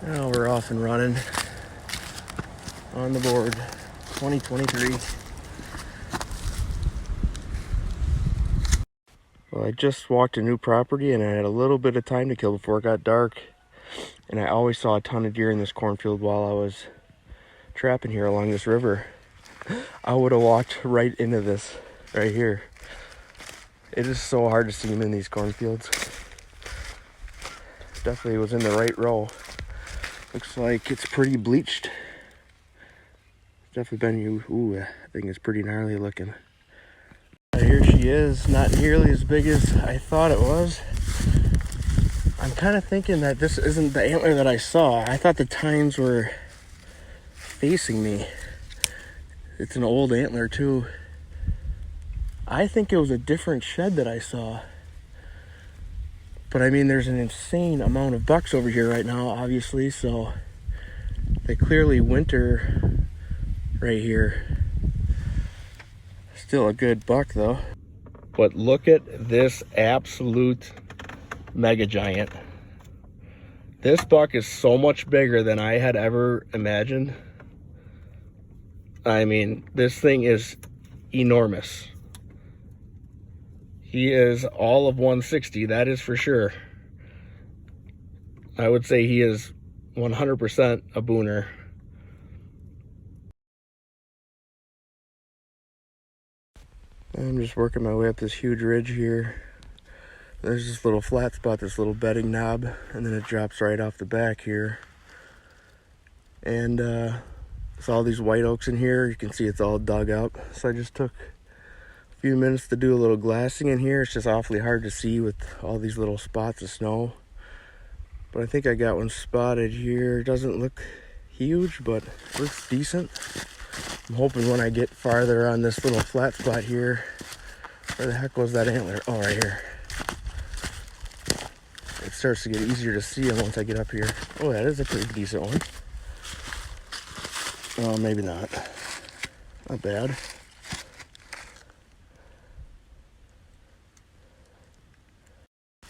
Now we're off and running on the board, 2023. Well, I just walked a new property and I had a little bit of time to kill before it got dark. And I always saw a ton of deer in this cornfield while I was trapping here along this river. I would have walked right into this right here. It is so hard to see them in these cornfields. Definitely was in the right row. Looks like it's pretty bleached. Definitely been, ooh, that thing is pretty gnarly looking. Here she is, not nearly as big as I thought it was. I'm kind of thinking that this isn't the antler that I saw. I thought the tines were facing me. It's an old antler too. I think it was a different shed that I saw. But I mean, there's an insane amount of bucks over here right now, obviously, so they clearly winter right here. Still a good buck though. But look at this absolute mega giant. This buck is so much bigger than I had ever imagined. I mean, this thing is enormous. He is all of 160, that is for sure. I would say he is 100% a booner. I'm just working my way up this huge ridge here. There's this little flat spot, this little bedding knob, and then it drops right off the back here. And there's all these white oaks in here. You can see it's all dug up. So I just took a few minutes to do a little glassing in here. It's just awfully hard to see with all these little spots of snow. But I think I got one spotted here. It doesn't look huge, but it looks decent. I'm hoping when I get farther on this little flat spot here, where the heck was that antler? Oh, right here. It starts to get easier to see them once I get up here. Oh, that is a pretty decent one. Oh, maybe not. Not bad.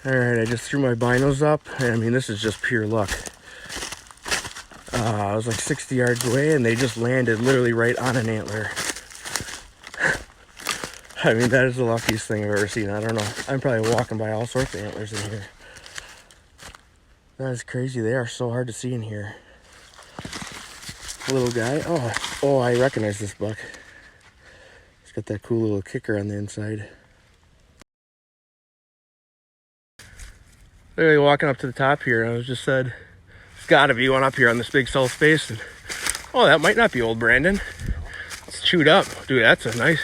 Alright, I just threw my binos up. I mean, this is just pure luck. I was like 60 yards away and they just landed literally right on an antler. I mean, that is the luckiest thing I've ever seen. I don't know. I'm probably walking by all sorts of antlers in here. That is crazy. They are so hard to see in here. Little guy. Oh, I recognize this buck. It's got that cool little kicker on the inside. Literally walking up to the top here, and I was just said, there's gotta be one up here on this big south face. And oh, that might not be old Brandon. It's chewed up. Dude, that's a nice,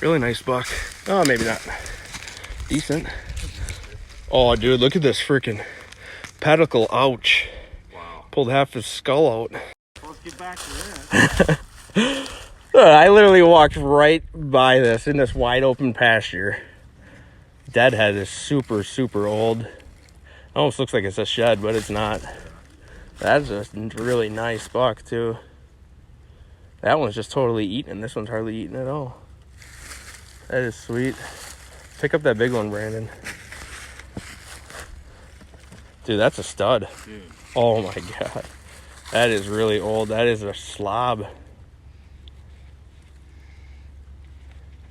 really nice buck. Oh, maybe not. Decent. Oh, dude, look at this freaking pedicle. Ouch. Wow. Pulled half his skull out. Let's get back to that. I literally walked right by this in this wide open pasture. Deadhead is super, super old. Almost looks like it's a shed, but it's not. That's a really nice buck too. That one's just totally eaten. This one's hardly eaten at all. That is sweet. Pick up that big one, Brandon. Dude, that's a stud. Dude. Oh my god. That is really old. That is a slob.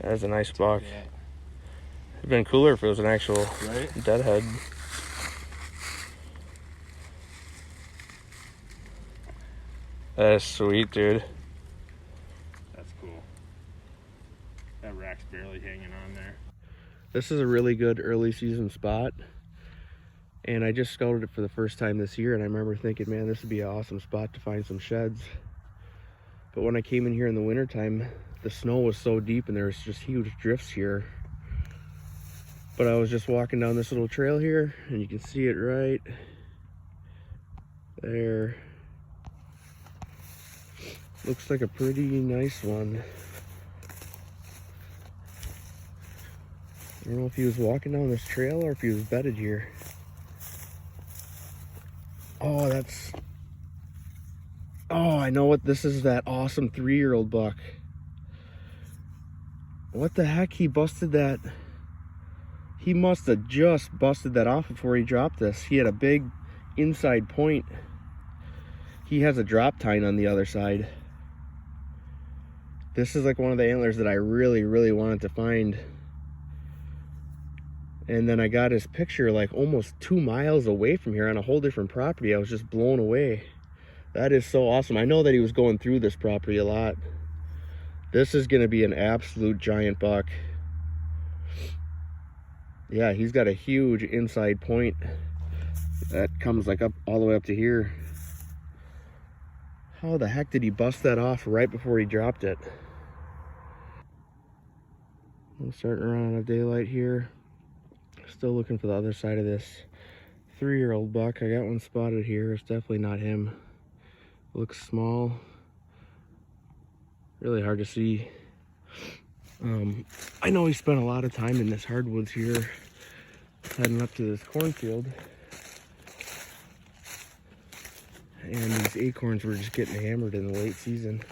That is a nice buck. Yeah. It'd been cooler if it was an actual deadhead. That is sweet, dude. That's cool. That rack's barely hanging on there. This is a really good early season spot. And I just scouted it for the first time this year, and I remember thinking, man, this would be an awesome spot to find some sheds. But when I came in here in the wintertime, the snow was so deep and there was just huge drifts here. But I was just walking down this little trail here, and you can see it right there. Looks like a pretty nice one. I don't know if he was walking down this trail or if he was bedded here. Oh, that's... Oh, I know what this is, that awesome 3-year-old buck. What the heck? He busted that... He must have just busted that off before he dropped this. He had a big inside point. he has a drop tine on the other side. This is like one of the antlers that I really, really wanted to find. And then I got his picture like almost 2 miles away from here on a whole different property. I was just blown away. That is so awesome. I know that he was going through this property a lot. This is gonna be an absolute giant buck. Yeah, he's got a huge inside point that comes like up all the way up to here. How the heck did he bust that off right before he dropped it? I'm starting to run out of daylight here. Still looking for the other side of this 3-year-old buck. I got one spotted here. It's definitely not him. Looks small. Really hard to see. I know he spent a lot of time in this hardwoods here, heading up to this cornfield. And these acorns were just getting hammered in the late season.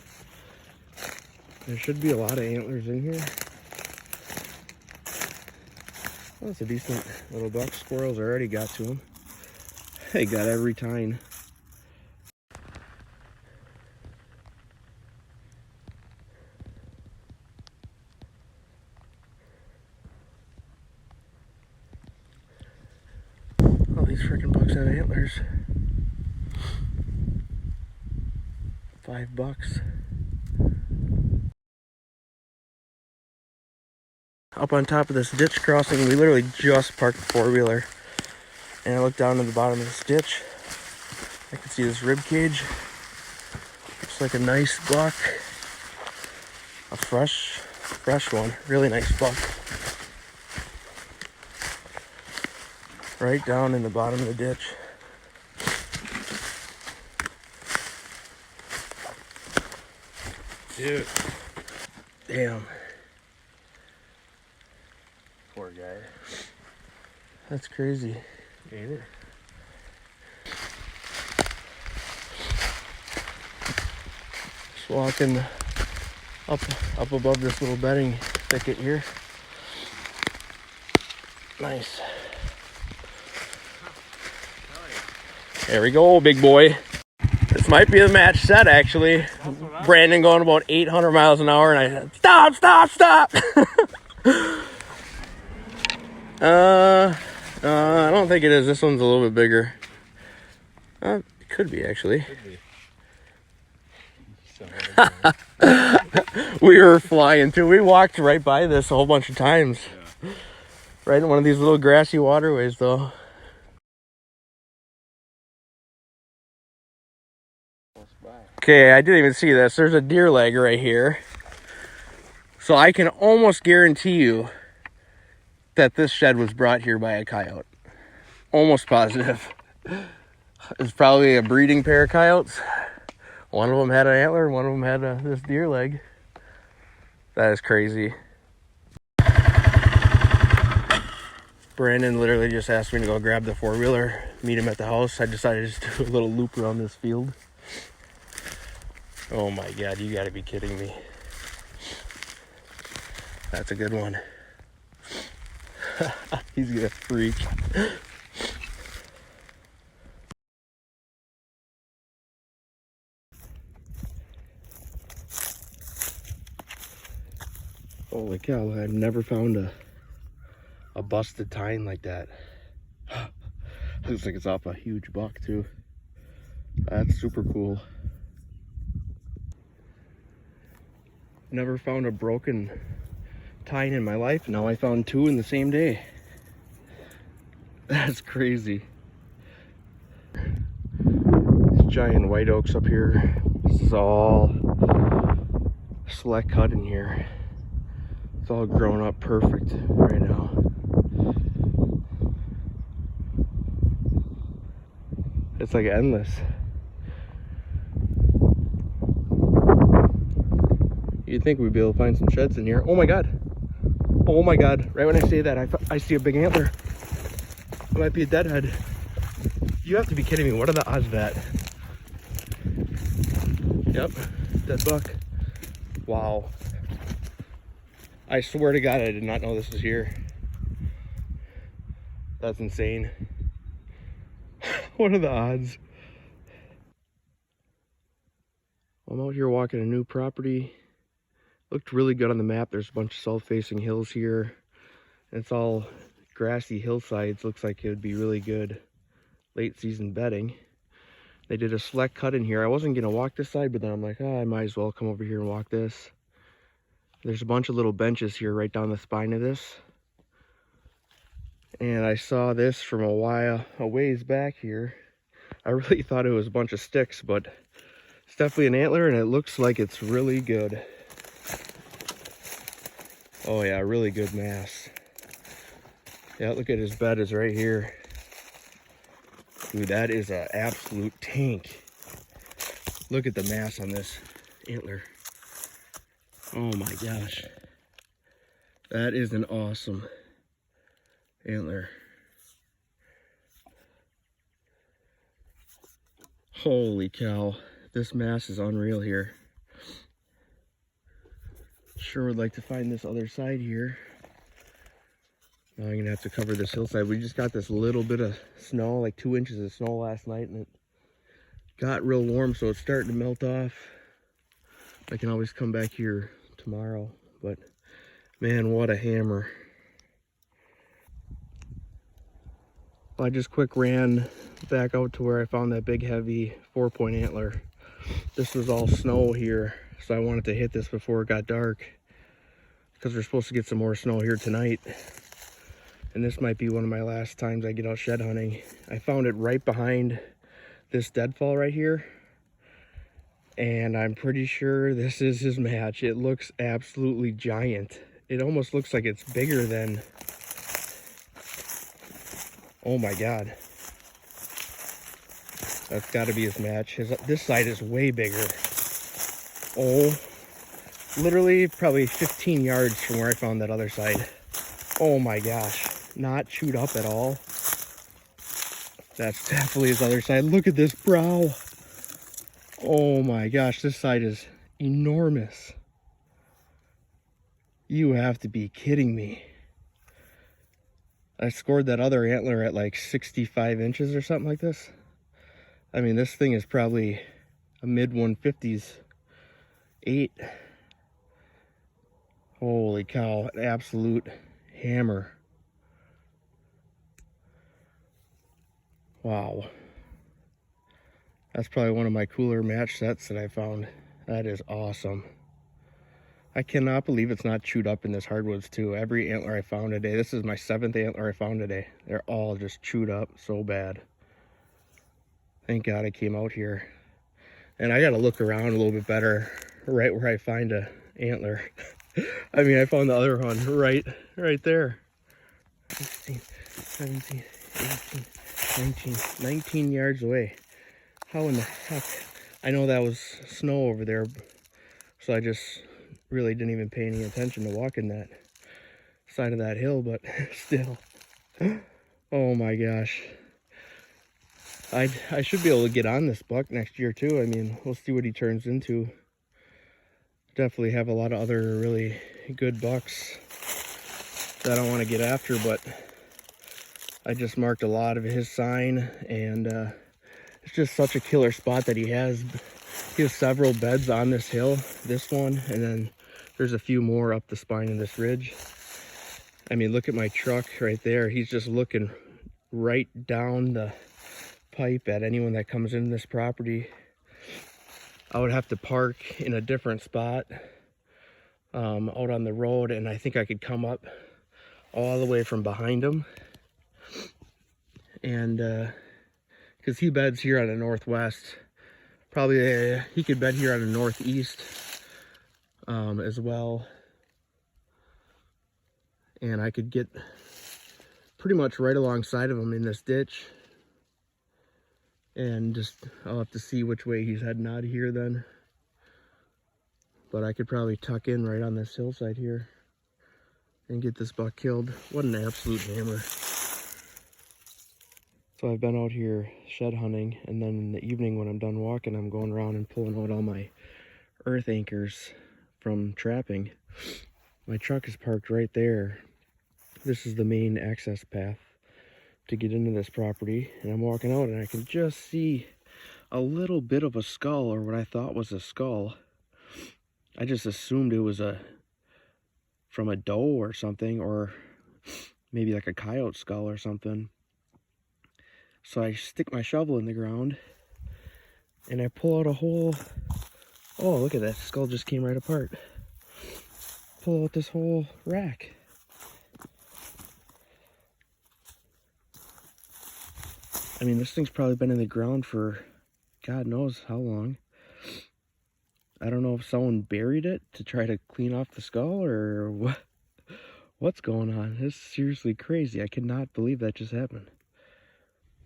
There should be a lot of antlers in here. Well, it's a decent little buck. Squirrels already got to him. They got every tine. All these freaking bucks have antlers. $5. Up on top of this ditch crossing, we literally just parked the 4-wheeler. And I looked down to the bottom of this ditch. I can see this rib cage. Looks like a nice buck. A fresh one. Really nice buck. Right down in the bottom of the ditch. Dude. Damn. Poor guy. That's crazy. Ain't it? Just walking up above this little bedding thicket here. Nice. There we go, big boy. This might be the match set, actually. Brandon going about 800 miles an hour, and I said, stop, stop, stop. I don't think it is. This one's a little bit bigger. It could be, actually. We were flying too. We walked right by this a whole bunch of times. Yeah. Right in one of these little grassy waterways, though. Okay, I didn't even see this. There's a deer leg right here. So I can almost guarantee you that this shed was brought here by a coyote. Almost positive. It's probably a breeding pair of coyotes. One of them had an antler, one of them had this deer leg. That is crazy. Brandon literally just asked me to go grab the 4-wheeler, meet him at the house. I decided to just do a little loop around this field. Oh my God, you gotta be kidding me. That's a good one. He's gonna freak. Holy cow, I've never found a busted tine like that. Looks like it's off a huge buck too. That's super cool. Never found a broken tine in my life. Now I found 2 in the same day. That's crazy. These giant white oaks up here. This is all select cut in here. It's all grown up perfect right now. It's like endless. You'd think we'd be able to find some sheds in here. Oh my God. Oh my God. Right when I say that, I see a big antler. It might be a deadhead. You have to be kidding me. What are the odds of that? Yep. Dead buck. Wow. I swear to God, I did not know this was here. That's insane. What are the odds? I'm out here walking a new property. Looked really good on the map. There's a bunch of south-facing hills here. It's all grassy hillsides. Looks like it would be really good late season bedding. They did a select cut in here. I wasn't gonna walk this side, but then I'm like, I might as well come over here and walk this. There's a bunch of little benches here right down the spine of this. And I saw this from a ways back here. I really thought it was a bunch of sticks, but it's definitely an antler, and it looks like it's really good. Oh yeah, really good mass. Yeah, look at his bed is right here. Dude, that is an absolute tank. Look at the mass on this antler. Oh my gosh. That is an awesome antler. Holy cow. This mass is unreal here. Sure would like to find this other side here. Now I'm gonna have to cover this hillside. We just got this little bit of snow, like 2 inches of snow last night, and it got real warm, so it's starting to melt off. I can always come back here tomorrow, but man, what a hammer. Well, I just quick ran back out to where I found that big heavy 4-point antler. This was all snow here, so I wanted to hit this before it got dark because we're supposed to get some more snow here tonight. And this might be one of my last times I get out shed hunting. I found it right behind this deadfall right here, and I'm pretty sure this is his match. It looks absolutely giant. It almost looks like it's bigger than, oh my god, that's got to be his match. This side is way bigger. Oh, literally probably 15 yards from where I found that other side. Oh my gosh, not chewed up at all. That's definitely his other side. Look at this brow. Oh my gosh, this side is enormous. You have to be kidding me. I scored that other antler at like 65 inches or something like this. I mean, this thing is probably a mid 150s 8. Holy cow, an absolute hammer. Wow. That's probably one of my cooler match sets that I found. That is awesome. I cannot believe it's not chewed up in this hardwoods too. Every antler I found today, this is my 7th antler I found today. They're all just chewed up so bad. Thank God I came out here. And I gotta look around a little bit better right where I find a antler. I mean, I found the other one right there. 16, 17, 18, 19, 19 yards away. How in the heck? I know that was snow over there, so I just really didn't even pay any attention to walking that side of that hill, but still. Oh my gosh. I should be able to get on this buck next year too. I mean, we'll see what he turns into. Definitely have a lot of other really good bucks that I want to get after, but I just marked a lot of his sign, and it's just such a killer spot that he has. He has several beds on this hill, this one, and then there's a few more up the spine of this ridge. I mean, look at my truck right there. He's just looking right down the pipe at anyone that comes into this property. I would have to park in a different spot out on the road, and I think I could come up all the way from behind him. And because he beds here on the northwest, probably he could bed here on the northeast as well. And I could get pretty much right alongside of him in this ditch. And just, I'll have to see which way he's heading out of here then. But I could probably tuck in right on this hillside here and get this buck killed. What an absolute hammer. So I've been out here shed hunting, and then in the evening when I'm done walking, I'm going around and pulling out all my earth anchors from trapping. My truck is parked right there. This is the main access path to get into this property, and I'm walking out and I can just see a little bit of a skull, or what I thought was a skull. I just assumed it was from a doe or something, or maybe like a coyote skull or something. So I stick my shovel in the ground and I pull out a whole, oh, look at that, skull just came right apart. Pull out this whole rack. I mean, this thing's probably been in the ground for God knows how long. I don't know if someone buried it to try to clean off the skull or what's going on. This is seriously crazy. I cannot believe that just happened.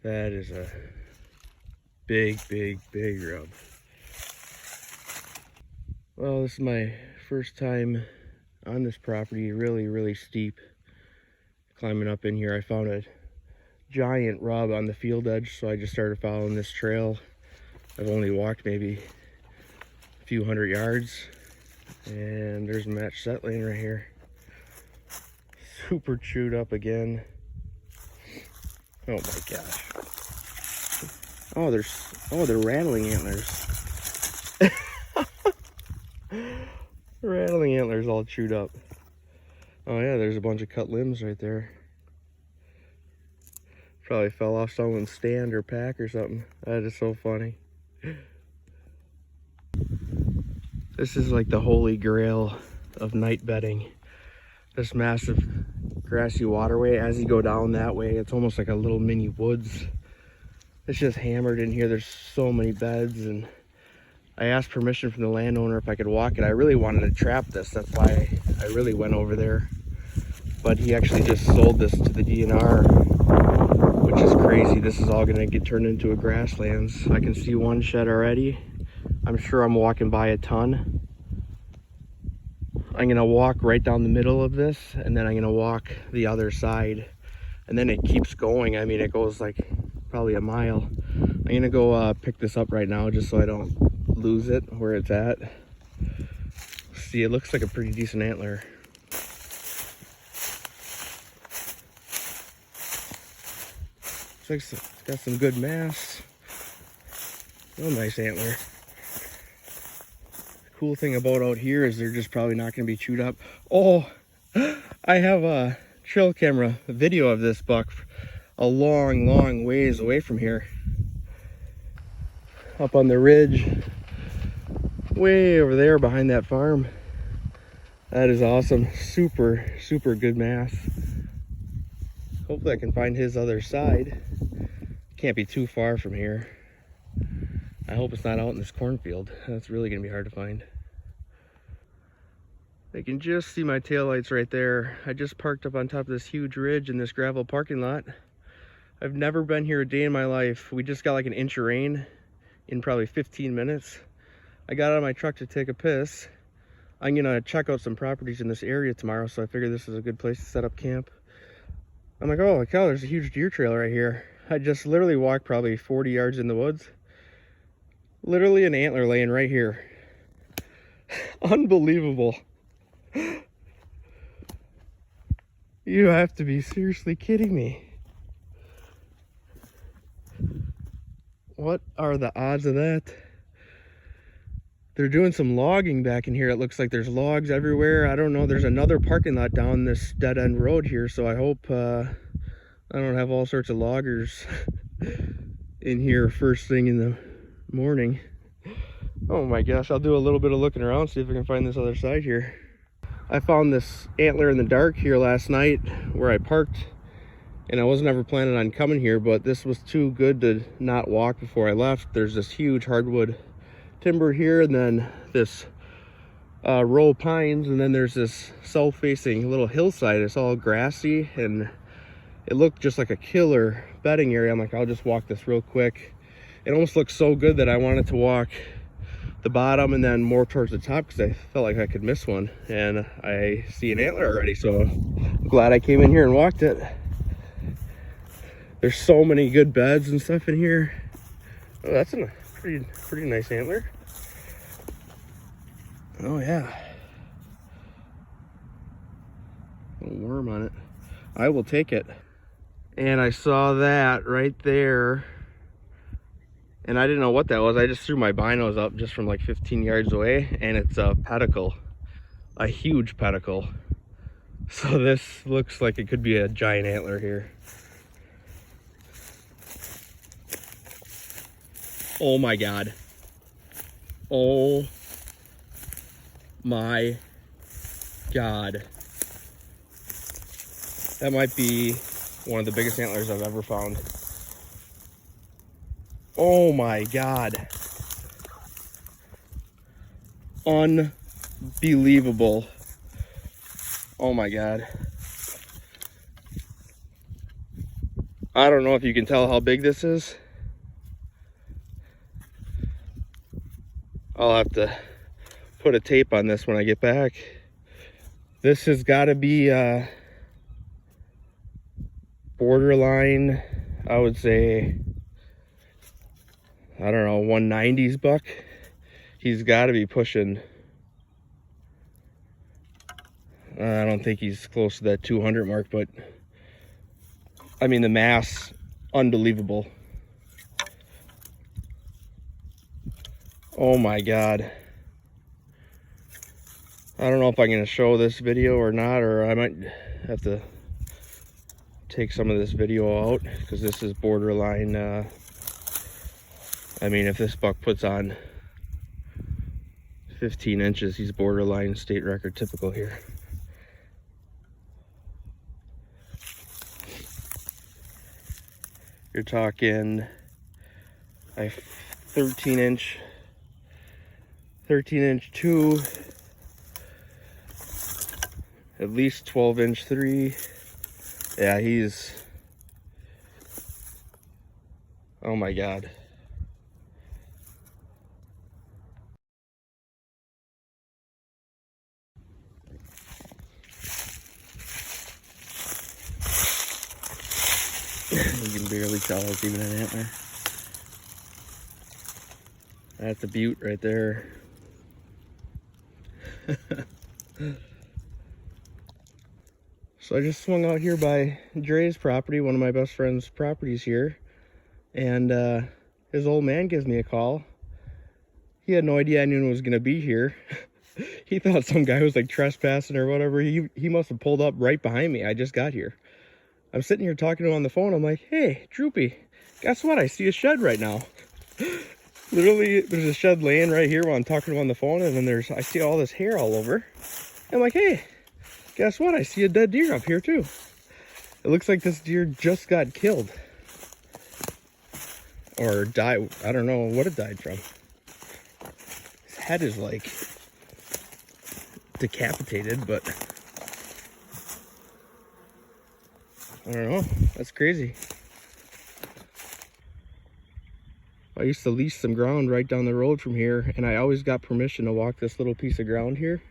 That is a big rub. Well, this is my first time on this property. Really steep. Climbing up in here, I found a giant rub on the field edge, so I just started following this trail. I've only walked maybe a few hundred yards, and there's a match set laying right here. Super chewed up again. Oh my gosh. Oh, they're rattling antlers. Rattling antlers all chewed up. Oh yeah, there's a bunch of cut limbs right there. Probably fell off someone's stand or pack or something. That is so funny. This is like the holy grail of night bedding. This massive grassy waterway, as you go down that way, it's almost like a little mini woods. It's just hammered in here. There's so many beds, and I asked permission from the landowner if I could walk it. I really wanted to trap this. That's why I really went over there. But he actually just sold this to the DNR, which is crazy. This is all gonna get turned into a grasslands. I can see one shed already. I'm sure I'm walking by a ton. I'm gonna walk right down the middle of this, and then I'm gonna walk the other side. And then it keeps going. I mean, it goes like probably a mile. I'm gonna go pick this up right now just so I don't lose it where it's at. See, it looks like a pretty decent antler. It's got some good mass. Real nice antler. The cool thing about out here is they're just probably not going to be chewed up. Oh, I have a trail camera video of this buck a long ways away from here. Up on the ridge, way over there behind that farm. That is awesome. Super good mass. Hopefully I can find his other side. Can't be too far from here. I hope it's not out in this cornfield. That's really gonna be hard to find. I can just see my taillights right there. I just parked up on top of this huge ridge in this gravel parking lot. I've never been here a day in my life. We just got like an inch of rain in probably 15 minutes. I got out of my truck to take a piss. I'm gonna check out some properties in this area tomorrow, so I figured this is a good place to set up camp. I'm like, oh cow, there's a huge deer trail right here. I just literally walked probably 40 yards in the woods. Literally an antler laying right here. Unbelievable. You have to be seriously kidding me. What are the odds of that? They're doing some logging back in here. It looks like there's logs everywhere. I don't know. There's another parking lot down this dead end road here, so I hope I don't have all sorts of loggers in here first thing in the morning. Oh my gosh, I'll do a little bit of looking around, see if I can find this other side here. I found this antler in the dark here last night where I parked, and I wasn't ever planning on coming here, but this was too good to not walk before I left. There's this huge hardwood timber here, and then this row of pines, and then there's this south-facing little hillside. It's all grassy, and it looked just like a killer bedding area. I'm like, I'll just walk this real quick. It almost looked so good that I wanted to walk the bottom and then more towards the top because I felt like I could miss one, and I see an antler already, so I'm glad I came in here and walked it. There's so many good beds and stuff in here. Oh, that's a pretty nice antler. Oh yeah, a little worm on it. I will take it. And I saw that right there. And I didn't know what that was. I just threw my binos up just from like 15 yards away, and it's a pedicle, a huge pedicle. So this looks like it could be a giant antler here. Oh my God. Oh my God. That might be one of the biggest antlers I've ever found. Oh my God. Unbelievable. Oh my God. I don't know if you can tell how big this is. I'll have to put a tape on this when I get back. This has got to be borderline, I would say, I don't know, 190s buck. He's got to be pushing. I don't think he's close to that 200 mark, but I mean, the mass, unbelievable. Oh my God. I don't know if I'm going to show this video or not, or I might have to take some of this video out because this is borderline. I mean, if this buck puts on 15 inches, he's borderline state record typical here. You're talking a 13 inch 2, at least 12-inch 3. Yeah, he's, oh my God. You can barely tell it's even an antler. That's a butte right there. So I just swung out here by Dre's property, one of my best friend's properties here, and his old man gives me a call. He had no idea anyone was gonna be here. He thought some guy was like trespassing or whatever. He must have pulled up right behind me. I just got here. I'm sitting here talking to him on the phone. I'm like, hey, Droopy, guess what? I see a shed right now. Literally, there's a shed laying right here while I'm talking to him on the phone, and then I see all this hair all over. I'm like, hey, guess what? I see a dead deer up here too. It looks like this deer just got killed. Or died. I don't know what it died from. His head is like decapitated, but I don't know. That's crazy. I used to lease some ground right down the road from here, and I always got permission to walk this little piece of ground here.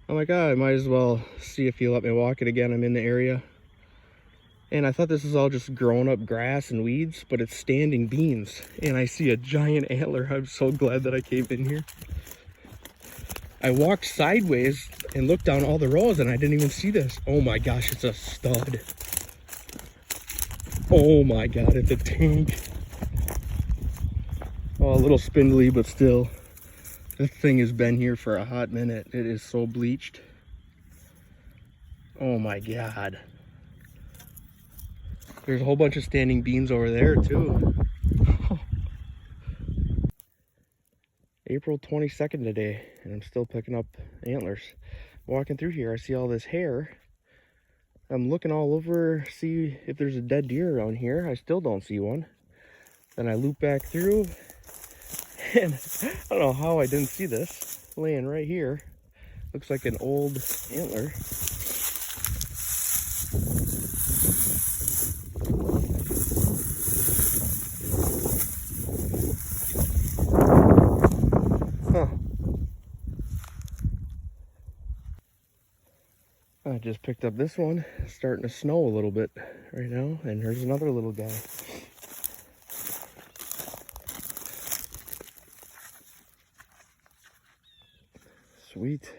I'm like, I might as well see if you let me walk it again. I'm in the area. And I thought this was all just grown up grass and weeds, but it's standing beans. And I see a giant antler. I'm so glad that I came in here. I walked sideways and looked down all the rows, and I didn't even see this. Oh my gosh, it's a stud. Oh my God, it's a tank. Oh, a little spindly, but still. This thing has been here for a hot minute. It is so bleached. Oh my God. There's a whole bunch of standing beans over there too. April 22nd today, and I'm still picking up antlers. Walking through here, I see all this hair. I'm looking all over, see if there's a dead deer around here. I still don't see one. Then I loop back through, and I don't know how I didn't see this. Laying right here. Looks like an old antler. Huh. I just picked up this one. It's starting to snow a little bit right now, and there's another little guy. Sweet.